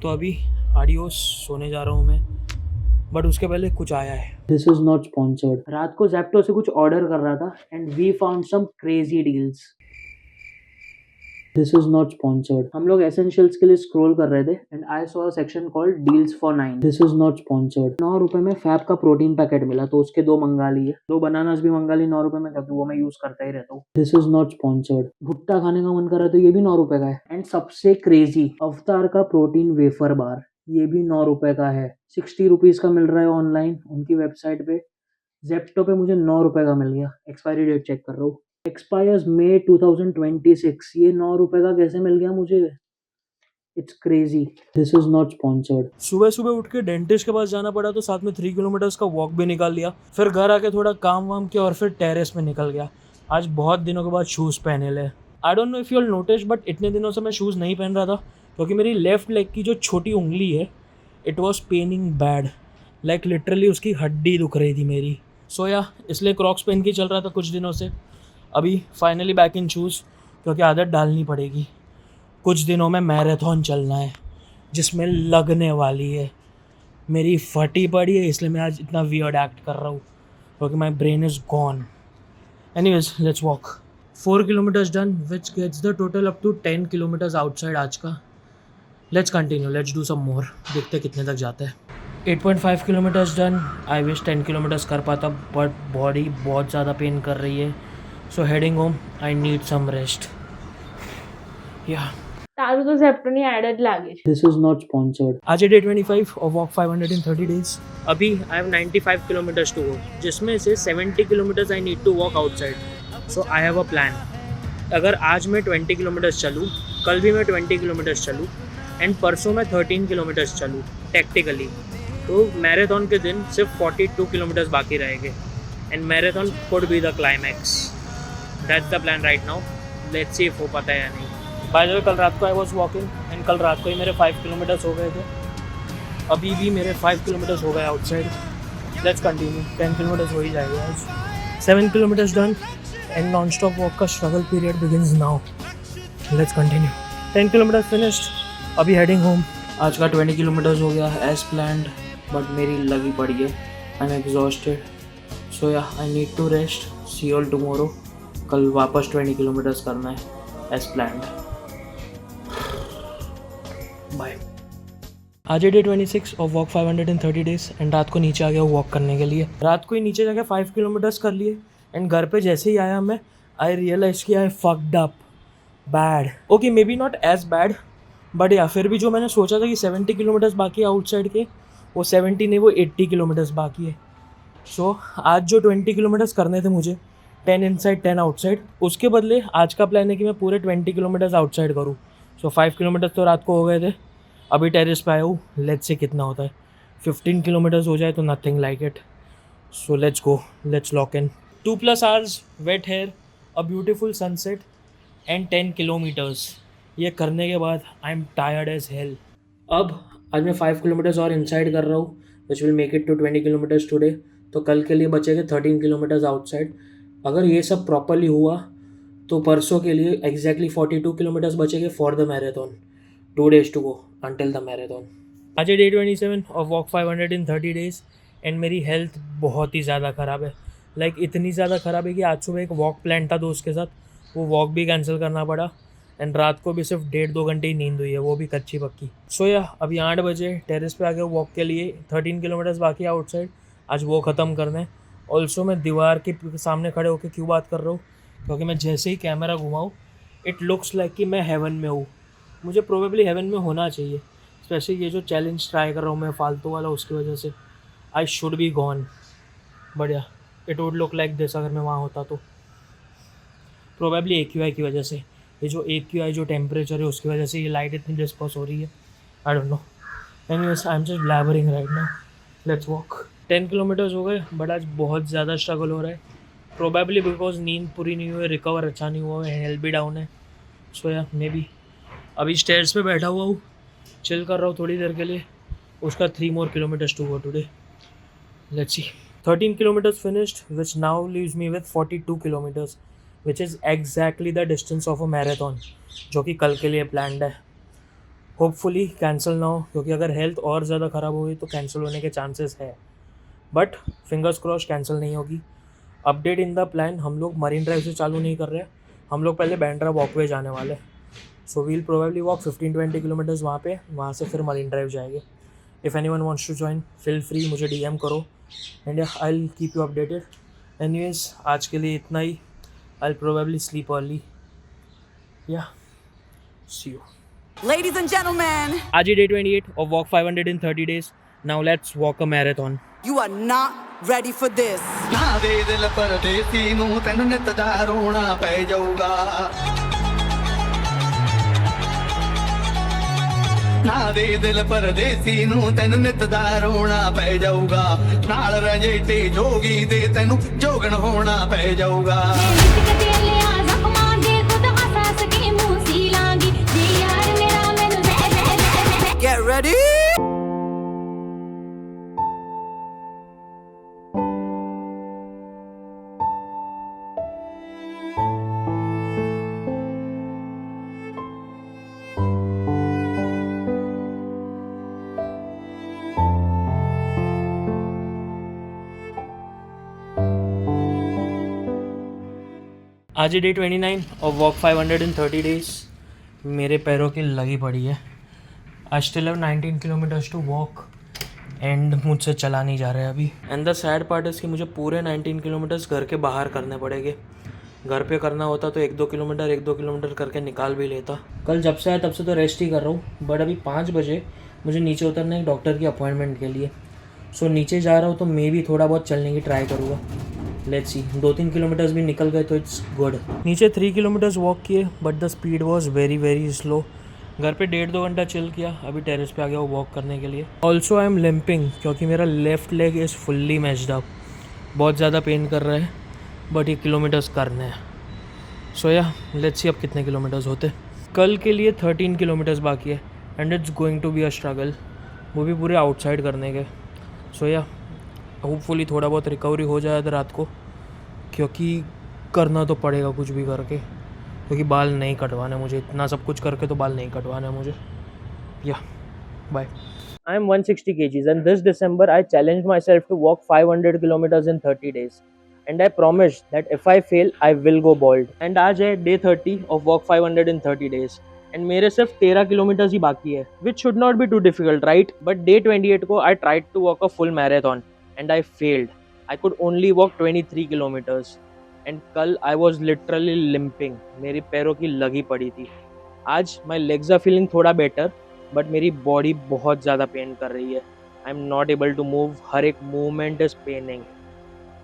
तो अभी आडियोस, सोने जा रहा हूँ मैं, बट उसके पहले कुछ आया है. This is not sponsored. रात को ज़ेप्टो से कुछ ऑर्डर कर रहा था, and we found some crazy deals. This is not sponsored. हम लोग एसेंशियल्स के लिए स्क्रॉल कर रहे थे, and I saw a section called deals for 9. This is not sponsored. 9 रुपए में फैब का प्रोटीन पैकेट मिला, तो उसके 2 मंगा लिए. 2 बनानास भी मंगा ली 9 रुपए में, क्योंकि वो मैं यूज करता ही रहता हूँ. This is not sponsored. भुट्टा खाने का मन कर रहा है, तो ये भी 9 रुपए का है. एंड सबसे क्रेजी, अवतार का प्रोटीन वेफर बार, ये भी 9 रुपए का है. 60 रुपीज़ का मिल रहा है ऑनलाइन उनकी वेबसाइट पे. जेप्टो पे मुझे 9 रुपए का मिल गया. एक्सपायरी डेट चेक कर रहा हूँ, एक्सपायर्स मई 2026. ये 9 रुपए का कैसे मिल गया मुझे? It's crazy. This is not sponsored. सुबह सुबह उठ के डेंटिस्ट के पास जाना पड़ा, तो साथ में 3 किलोमीटर्स का वॉक भी निकाल लिया. फिर घर आके थोड़ा काम वाम किया, और फिर टेरेस में निकल गया. आज बहुत दिनों के बाद शूज़ पहने ले. आई don't know if you all notice, but इतने दिनों से मैं शूज़ नहीं पहन रहा था, क्योंकि मेरी लेफ्ट लेग की जो छोटी उंगली है, it was paining bad. Like literally उसकी हड्डी दुख रही थी मेरी. सो या इसलिए क्रॉक्स पहन के चल रहा था कुछ दिनों से. अभी फाइनली बैक इन शूज़, क्योंकि आदत डालनी पड़ेगी. कुछ दिनों में मैराथन चलना है, जिसमें लगने वाली है. मेरी फटी पड़ी है, इसलिए मैं आज इतना वियर्ड एक्ट कर रहा हूँ, क्योंकि my brain is gone. Anyways let's walk. 4 kilometres done, which gets the total up to 10 kilometres outside आज का. Let's continue. Let's do some more. देखते कितने तक जाते हैं. 8.5 kilometres done. I wish 10 kilometres कर पाता, बट बॉडी बहुत ज़्यादा पेन कर रही है. So heading home, I need some rest. Yeah. તારું તો ઝેપ્ટો ની એડ જ લાગે છે. This is not sponsored. आज है day 25 of walk 500 in 30 days. अभी I have 95 kilometers to go, जिसमें से 70 kilometers I need to walk outside. So I have a plan. अगर आज मैं 20 किलोमीटर्स चलूँ, कल भी मैं 20 किलोमीटर्स चलूँ एंड परसों मैं 13 किलोमीटर्स चलूँ टेक्टिकली, तो मैराथन के दिन सिर्फ 42 किलोमीटर्स बाकी रहेंगे and marathon could be the climax. That's the plan right now. Let's see if हो पाता है या नहीं. बाय द वे, कल रात को आई वॉज वॉकिंग एंड कल रात को ही मेरे 5 किलोमीटर्स हो गए थे. अभी भी मेरे 5 किलोमीटर्स हो गए आउटसाइड. Let's continue. 10 किलोमीटर्स हो ही जाएगा आज. 7 kilometres done and non stop walk का struggle period begins now. Let's continue. 10 kilometres finished. अभी हेडिंग होम. आज का 20 किलोमीटर्स हो गया एज प्लान्ड, बट मेरी लगी पड़ी है. I M exhausted. So yeah I need to rest. See all tomorrow. कल वापस 20 किलोमीटर्स करना है एज प्लान्ड. बाय. आज है day 26 of walk 500 in 30 days and रात को नीचे आ गया वॉक करने के लिए. रात को ही नीचे जाके 5 किलोमीटर्स कर लिए एंड घर पे जैसे ही आया मैं, आई रियलाइज कि I fucked up bad. Okay, maybe not as bad, but या फिर भी जो मैंने सोचा था कि 70 किलोमीटर्स बाकी है आउटसाइड के, वो 70 नहीं, वो 80 किलोमीटर्स बाकी है. सो आज जो 20 किलोमीटर्स करने थे मुझे, 10 इनसाइड 10 आउटसाइड, उसके बदले आज का प्लान है कि मैं पूरे 20 किलोमीटर्स आउटसाइड करूँ. सो 5 किलोमीटर्स तो रात को हो गए थे. अभी टेरेस पे आया हूँ. लेट्स से कितना होता है. 15 किलोमीटर्स हो जाए तो nothing like it. So let's go. Let's lock in. 2+ hours wet hair, a beautiful sunset and 10 kilometres. ये करने के बाद I am tired as hell. अब आज मैं 5 किलोमीटर्स और इनसाइड कर रहा हूँ, which will make it to 20 kilometres today. तो कल के लिए बचेंगे 13 किलोमीटर्स आउटसाइड. अगर ये सब प्रॉपरली हुआ तो परसों के लिए एग्जैक्टली 42 किलोमीटर्स बचेंगे for the marathon. 2 days to go until the marathon. आज है day 27 of walk 500 in 30 days and मेरी हेल्थ बहुत ही ज़्यादा ख़राब है. लाइक इतनी ज़्यादा ख़राब है कि आज सुबह एक वॉक प्लान था दोस्त के साथ, वो वॉक भी कैंसिल करना पड़ा एंड रात को भी सिर्फ 1.5-2 घंटे ही नींद हुई है, वो भी कच्ची पक्की. सो या अभी 8 बजे टेरेस पे आ गए वॉक के लिए. 13 किलोमीटर्स बाकी है आउटसाइड. आज वो ख़त्म करना है. ऑल्सो मैं दीवार के सामने खड़े होकर क्यों बात कर रहा हूँ, क्योंकि मैं जैसे ही कैमरा घुमाऊँ इट लुक्स लाइक कि मैं हेवन में हूँ. मुझे प्रोबेबली हेवन में होना चाहिए. स्पेशली ये जो चैलेंज ट्राई कर रहा हूँ मैं फालतू वाला, उसकी वजह से आई शुड बी गॉन. बढ़िया, it would look like this अगर मैं वहाँ होता तो. प्रोबेबली AQI की वजह से, ये जो AQI जो टेम्परेचर है उसकी वजह से ये लाइट इतनी डिस्पर्स हो रही है. आई don't no. Anyways, I am just blabbering right now. Let's walk. 10 kilometres हो गए, बट आज बहुत ज़्यादा स्ट्रगल हो रहा है. प्रोबेबली बिकॉज नींद पूरी नहीं हुई है, रिकवर अच्छा नहीं हुआ है, हेल्थ भी डाउन है. सो या मे बी. अभी स्टेयर्स पे बैठा हुआ हूँ, चिल कर रहा हूँ थोड़ी देर के लिए. उसका 3 more kilometers to go today. Let's see. 13 kilometers finished, which now leaves me with 42 kilometers, which is exactly the distance of a marathon, जो कि कल के लिए planned है. होपफुली कैंसिल ना हो, क्योंकि अगर हेल्थ और ज़्यादा ख़राब हुई तो कैंसिल होने के चांसेस है, बट फिंगर्स क्रॉस कैंसिल नहीं होगी. अपडेट इन द प्लान, हम लोग मरीन ड्राइव से चालू नहीं कर रहे हैं. हम लोग पहले बैंड्रा वॉकवे जाने वाले. So we'll probably walk 15-20 kilometres वहाँ पे, वहाँ से फिर मरीन ड्राइव जाएंगे. If anyone wants to join, feel free, मुझे DM करो and I will keep you updated. Anyways, आज के लिए इतना ही. I will probably sleep early. Yeah see you. Ladies and gentlemen, आज ही डे 28 of walk 500 in 30 days. Now let's walk a marathon. you are not ready for this. ਨਾ ਦੇ ਦਿਲ ਪਰਦੇਸੀ ਨੂੰ ਤੈਨੂੰ ਨਿਤ ਦਾ ਰੋਣਾ ਪੈ ਜਾਊਗਾ. ਨਾ ਦੇ ਦਿਲ ਪਰਦੇਸੀ ਨੂੰ ਤੈਨੂੰ ਨਿਤ ਦਾ ਰੋਣਾ ਪੈ ਜਾਊਗਾ. ਨਾਲ ਰੰਜੇਟੇ ਜੋਗੀ ਦੇ ਤੈਨੂੰ ਜੋਗਣ ਹੋਣਾ ਪੈ ਜਾਊਗਾ. Get ready. आज day 29 of walk 500 in 30 days. मेरे पैरों की लगी पड़ी है. I still have 19 kilometres to walk and मुझसे चला नहीं जा रहा है अभी. And the sad part is कि मुझे पूरे 19 किलोमीटर्स घर के बाहर करने पड़ेंगे. घर पे करना होता तो 1-2 किलोमीटर करके निकाल भी लेता। कल जब से आया तब से तो रेस्ट ही कर रहा हूँ, बट अभी 5 बजे मुझे नीचे उतरना है डॉक्टर की अपॉइंटमेंट के लिए। सो नीचे जा रहा हूँ तो मैं भी थोड़ा बहुत चलने की ट्राई करूँगा। लेट्स सी, 2-3 किलोमीटर्स भी निकल गए तो इट्स गुड। नीचे 3 किलोमीटर्स वॉक किए but the speed was very very slow. घर पे 1.5-2 घंटा चिल किया, अभी टेरेस पे आ गया वॉक करने के लिए। ऑल्सो आई एम लिम्पिंग क्योंकि मेरा left leg is fully matched up. बहुत ज़्यादा पेन कर रहा है बट ये किलोमीटर्स करने हैं। सो या लेट्स सी अब कितने किलोमीटर्स होते। कल के लिए 13 किलोमीटर्स बाकी है and it's going to be a struggle, वो भी पूरे आउटसाइड करने के। सो या होपफुली थोड़ा बहुत रिकवरी हो जाए रात को, क्योंकि करना तो पड़ेगा कुछ भी करके, क्योंकि बाल नहीं कटवाने मुझे। इतना सब कुछ करके तो बाल नहीं कटवाना है मुझे। या bye. I am 160 kgs and this December I challenged myself to walk 500 kilometers in 30 days. And I promised that if I fail, I will go bald. And आज है day 30 of walk 500 in 30 days. And मेरे सिर्फ 13 किलोमीटर्स ही बाकी है, which should not be too difficult, right? But day 28 को I tried to walk a full marathon and I failed. I could only walk 23 kilometers. And कल I was literally limping. मेरी पैरों की लगी पड़ी थी। आज my legs are feeling थोड़ा better. बट मेरी बॉडी बहुत ज़्यादा पेन कर रही है। I am not able to move, हर एक movement is paining,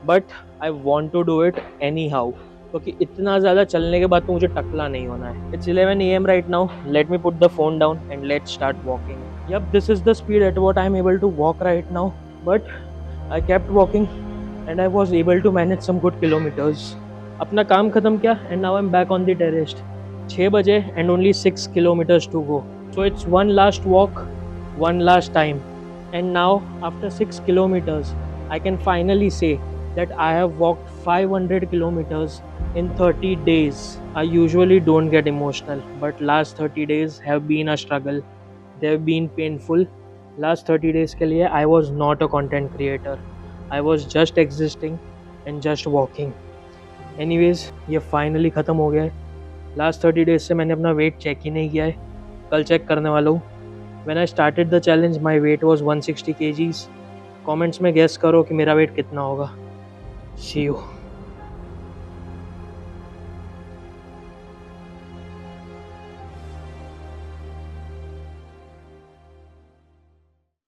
but I want to do it anyhow, क्योंकि इतना ज़्यादा चलने के बाद तो मुझे टकला नहीं होना है। It's 11 AM right now, let me put the phone down and let start walking. Yep, this is the speed at what I am able to walk right now, but I kept walking and I was able to manage some good kilometres. अपना काम ख़त्म किया and now I am back on the terrace. 6 बजे and only 6 kilometres to go. So it's one last walk, one last time. And now after 6 kilometers, I can finally say that I have walked 500 kilometers in 30 days. I usually don't get emotional, but last 30 days have been a struggle. They have been painful. Last 30 days के लिए I was not a content creator. I was just existing and just walking. Anyways, ये finally ख़त्म हो गया है। Last 30 days से मैंने अपना weight check ही नहीं किया है, कल चेक करने वाला हूँ। When I started the challenge, my weight was 160 kgs. Comments में guess करो कि मेरा weight कितना होगा। See you.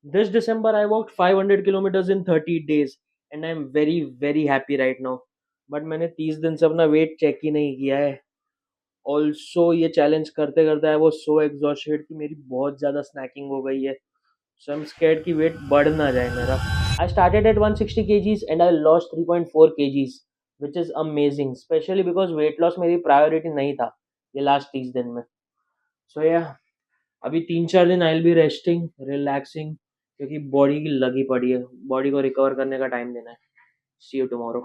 This December I walked 500 kilometers in 30 days and I am very very happy right now. But मैंने 30 दिन से अपना weight check ही नहीं किया है। ऑल्सो ये चैलेंज करते करते आई वॉज सो एग्जॉस्टेड कि मेरी बहुत ज़्यादा स्नैकिंग हो गई है। सो आई एम स्कैर्ड कि वेट बढ़ ना जाए मेरा। I started at 160 kgs and I lost 3.4 kgs which is amazing, specially because weight loss मेरी प्रायोरिटी नहीं था ये लास्ट 30 दिन में। सो या अभी 3-4 दिन I will be resting, relaxing, क्योंकि बॉडी की लगी पड़ी है, बॉडी को रिकवर करने का टाइम देना है। सी यू टुमारो।